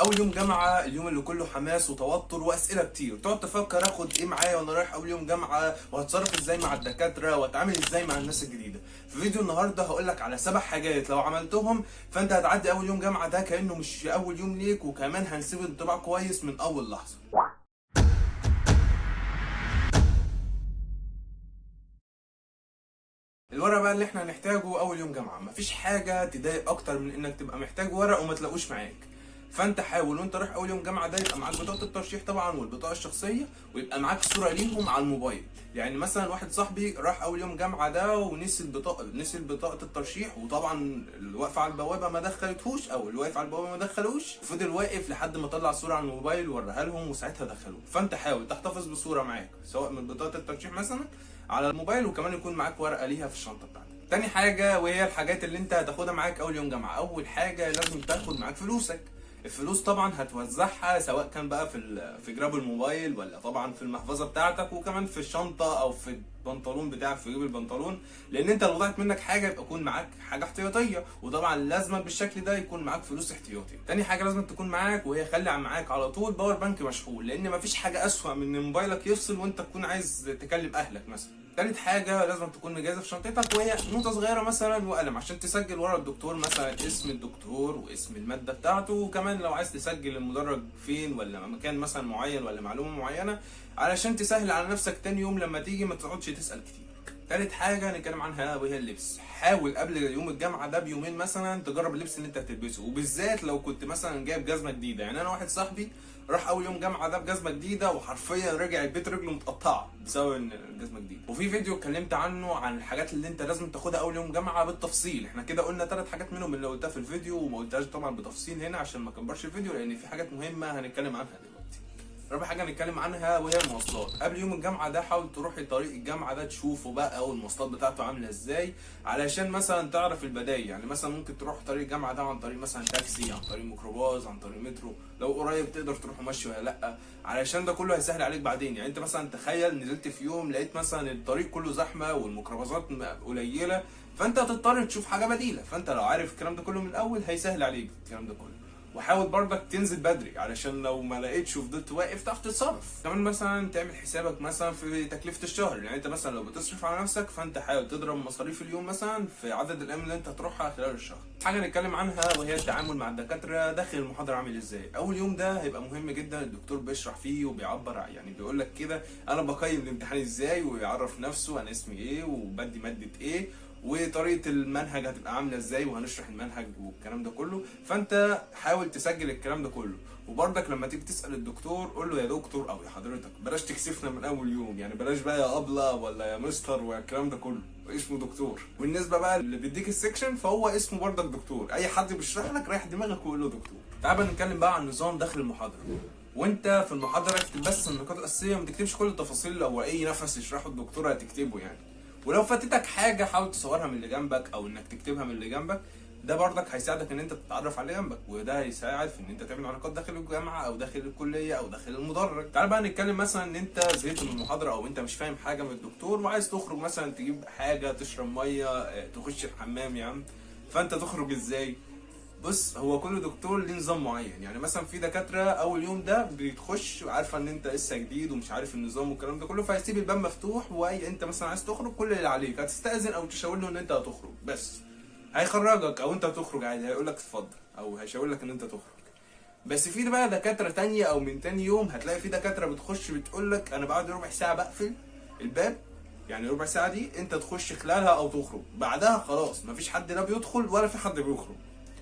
اول يوم جامعه اليوم اللي كله حماس وتوتر واسئله كتير، تقعد تفكر اخد ايه معايا وانا رايح اول يوم جامعه، وهتصرف ازاي مع الدكاتره، واتعامل ازاي مع الناس الجديده. في فيديو النهارده هقول لك على 7 حاجات لو عملتهم فانت هتعدي اول يوم جامعه ده كانه مش اول يوم ليك، وكمان هنسيب انطباع كويس من اول لحظه. الورق بقى اللي احنا هنحتاجه اول يوم جامعه، مفيش حاجه تضايق اكتر من انك تبقى محتاج ورق وما تلاقوش معاك. فانت حاول وانت رايح اول يوم جامعه ده يبقى معاك بطاقه الترشيح طبعا والبطاقه الشخصيه، ويبقى معاك صوره ليهم على الموبايل. يعني مثلا واحد صاحبي راح اول يوم جامعه ده ونسي البطاقه، نسي بطاقه الترشيح، وطبعا اللي واقفه على البوابه ما دخلتهوش، او اللي واقف على البوابه ما دخلوش، فضل واقف لحد ما طلع صوره على الموبايل ووريها لهم وساعتها دخلوه. فانت حاول تحتفظ بصوره معاك سواء من بطاقه الترشيح مثلا على الموبايل، وكمان يكون معاك ورقه ليها في الشنطه بتاعتك. تاني حاجه وهي الحاجات اللي انت هتاخدها معاك اول يوم جامعه، اول حاجه لازم تاخد معاك فلوسك. الفلوس طبعا هتوزعها سواء كان بقى في جراب الموبايل، ولا طبعا في المحفظه بتاعتك، وكمان في الشنطه او في البنطلون بتاعك في جيب البنطلون، لان انت لو ضاعت منك حاجه يبقى يكون معاك حاجه احتياطيه، وطبعا لازم بالشكل ده يكون معاك فلوس احتياطي. تاني حاجه لازم تكون معاك وهي خلي معاك على طول باور بانك مشحون، لان مفيش حاجه اسوأ من ان موبايلك يفصل وانت تكون عايز تكلم اهلك مثلا. تالت حاجة لازم تكون مجهزة في شنطتك وهي نوتة صغيرة مثلا وقلم، عشان تسجل ورا الدكتور مثلا اسم الدكتور واسم المادة بتاعته، وكمان لو عايز تسجل المدرج فين ولا مكان مثلا معين ولا معلومة معينة، علشان تسهل على نفسك تاني يوم لما تيجي ما تقعدش تسأل كتير. تالت حاجة هنتكلم عنها وهي اللبس. حاول قبل يوم الجامعة ده بيومين مثلا تجرب اللبس اللي انت هتلبسه، وبالذات لو كنت مثلا جايب جزمة جديدة. يعني انا واحد صاحبي راح اول يوم جامعه ده بجزمه جديده، وحرفيا رجع البيت رجله متقطعه بسبب ان الجزمه جديده. وفي فيديو اتكلمت عنه عن الحاجات اللي انت لازم تاخدها اول يوم جامعه بالتفصيل. احنا كده قلنا 3 حاجات منهم اللي قلتها في الفيديو، وما قلتهاش طبعا بتفصيل هنا عشان ما اكبرش الفيديو، لان في حاجات مهمه هنتكلم عنها دلوقتي. رابع حاجه هنتكلم عنها وهي المواصلات. قبل يوم الجامعه ده حاول تروح طريق الجامعه ده تشوفه بقى والمواصلات بتاعته عامله ازاي، علشان مثلا تعرف البدايل. يعني مثلا ممكن تروح طريق الجامعه ده عن طريق مثلا تاكسي، عن طريق ميكروباص، عن طريق مترو، لو قريب تقدر تروح مشي ولا لا، علشان ده كله هيسهل عليك بعدين. يعني انت مثلا تخيل نزلت في يوم لقيت مثلا الطريق كله زحمه والميكروباصات قليله، فانت هتضطر تشوف حاجه بديله. فانت لو عارف الكلام ده كله من الاول هيسهل عليك الكلام ده كله. وحاول برضك تنزل بدري علشان لو ما لقيتش وفضلت واقف تعرف تتصرف. كمان مثلا تعمل حسابك مثلا في تكلفه الشهر. يعني انت مثلا لو بتصرف على نفسك فانت حاول تضرب مصاريف اليوم مثلا في عدد الايام اللي انت هتروحها خلال الشهر. حاجه نتكلم عنها وهي التعامل مع الدكاتره داخل المحاضره عامل ازاي. اول يوم ده هيبقى مهم جدا، الدكتور بيشرح فيه وبيعبر، يعني بيقول لك كده انا بقيم الامتحان ازاي، ويعرف نفسه انا اسمي ايه وبدي ماده ايه، وطريقه المنهج هتبقى عامله ازاي، وهنشرح المنهج والكلام ده كله. فانت حاول تسجل الكلام ده كله. وبرضك لما تيجي تسال الدكتور قول له يا دكتور او يا حضرتك، بلاش تكسفنا من اول يوم. يعني بلاش بقى يا ابله ولا يا مستر والكلام ده كله، اسمه دكتور. بالنسبه بقى اللي بيديك السكشن فهو اسمه برضك دكتور. اي حد بيشرح لك ريح دماغك وقول له دكتور. تعال بقى نتكلم بقى عن النظام داخل المحاضره. وانت في المحاضره اكتب بس النقاط الاساسيه، ما تكتبش كل التفاصيل او اي نفس يشرحه الدكتور هتكتبه يعني. ولو فاتتك حاجه حاول تصورها من اللي جنبك او انك تكتبها من اللي جنبك، ده برضك هيساعدك ان انت تتعرف على اللي جنبك، وده هيساعد في ان انت تعمل علاقات داخل الجامعه او داخل الكليه او داخل المدرج. تعال بقى نتكلم مثلا ان انت زهقت من المحاضره او انت مش فاهم حاجه من الدكتور وعايز تخرج مثلا تجيب حاجه تشرب ميه، تخش الحمام يا عم. فانت تخرج ازاي؟ بص، هو كل دكتور ليه نظام معين. يعني مثلا في دكاتره اول يوم ده بتخش عارفه ان انت لسه جديد ومش عارف النظام والكلام ده كله، فهيسيب الباب مفتوح، واي انت مثلا عايز تخرج كل اللي عليك هتستاذن او تشاور له ان انت هتخرج بس. هيخرجك او انت هتخرج عادي، هيقول لك اتفضل او هيشاور لك ان انت تخرج. بس في بقى دكاتره تانية او من تاني يوم هتلاقي في دكاتره بتخش بتقول لك انا بعد ربع ساعه بقفل الباب. يعني ربع ساعه دي انت تخش خلالها او تخرج بعدها، خلاص مفيش حد لا بيدخل ولا في حد بيخرج.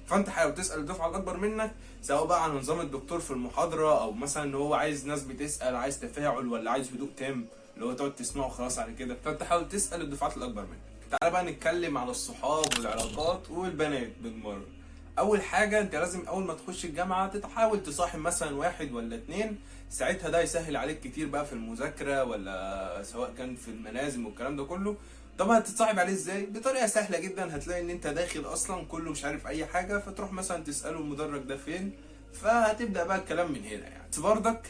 فانت حاول تسال الدفعه الاكبر منك سواء بقى عن نظام الدكتور في المحاضره، او مثلا ان هو عايز ناس بتسال، عايز تفاعل ولا عايز هدوء تام اللي هو تقعد تسمعه خلاص على كده. فانت حاول تسال الدفعات الاكبر منك. تعالى بقى نتكلم على الصحاب والعلاقات والبنات بالمره. اول حاجه انت لازم اول ما تخش الجامعه تحاول تصاحب مثلا 1 ولا 2. ساعتها ده يسهل عليك كتير بقى في المذاكره ولا سواء كان في الملازم والكلام ده كله. طب هتتصاحب عليه ازاي؟ بطريقه سهله جدا. هتلاقي ان انت داخل اصلا كله مش عارف اي حاجه، فتروح مثلا تساله المدرج ده فين، فهتبدا بقى الكلام من هنا يعني. بس برضك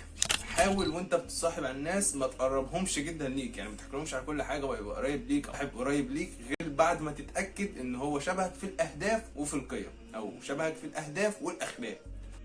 حاول وانت بتصاحب على الناس ما تقربهمش جدا ليك، يعني ما تحكيلهمش على كل حاجه ويبقى قريب ليك او حب قريب ليك غير بعد ما تتاكد ان هو شبهك في الاهداف وفي القيم، او شبهك في الاهداف والاخلاق.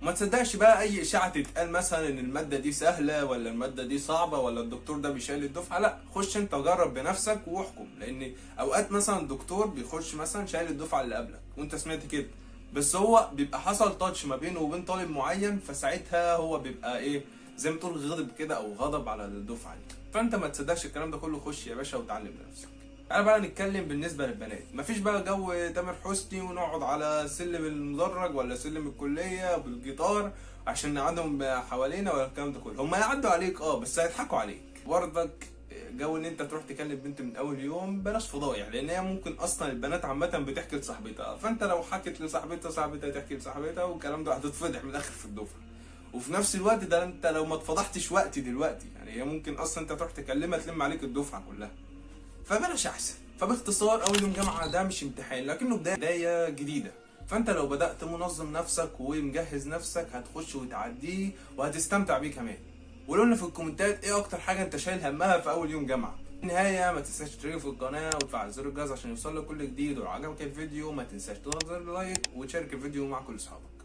وما تصدقش بقى اي اشاعه تتقال مثلا ان الماده دي سهله ولا الماده دي صعبه ولا الدكتور ده بيشيل الدفعه. لا، خش انت جرب بنفسك واحكم، لان اوقات مثلا الدكتور بيخش مثلا شايل الدفعه اللي قبلك وانت سمعت كده، بس هو بيبقى حصل تاتش ما بينه وبين طالب معين، فساعتها هو بيبقى ايه زي ما تقول غضب كده او غضب على الدفعه دي. فانت ما تصدقش الكلام ده كله، خش يا باشا وتعلم بنفسك. تعالى بقى نتكلم بالنسبه للبنات. مفيش بقى جو تامر حسني ونقعد على سلم المدرج ولا سلم الكليه بالجيتار عشان نقعدهم حوالينا ولا الكلام ده كله. هم هيعدوا عليك بس هيضحكوا عليك برضك. جو ان انت تروح تكلم بنت من اول يوم بلاش فضايح، لان هي ممكن اصلا البنات عامه بتحكي لصاحبتها، فانت لو حكت لصاحبتها صاحبتها تحكي لصاحبتها والكلام ده هتتفضح من الاخر في الدفعه. وفي نفس الوقت ده انت لو ما اتفضحتش وقت دلوقتي، يعني هي ممكن اصلا انت تروح تكلمها تلم عليك الدفعه كلها. فبلاش احسن. فباختصار اول يوم جامعه ده مش امتحان لكنه بدايه جديده، فانت لو بدات منظم نفسك ومجهز نفسك هتخش وتعديه وهتستمتع بيه كمان. وقولوا لنا في الكومنتات ايه اكتر حاجه انت شايل همها في اول يوم جامعه. في النهايه ما تنساش تشترك في القناه وتفعل زر الجرس عشان يوصلك كل جديد، ولو عجبك الفيديو ما تنساش تضغط زر اللايك وتشارك الفيديو مع كل اصحابك.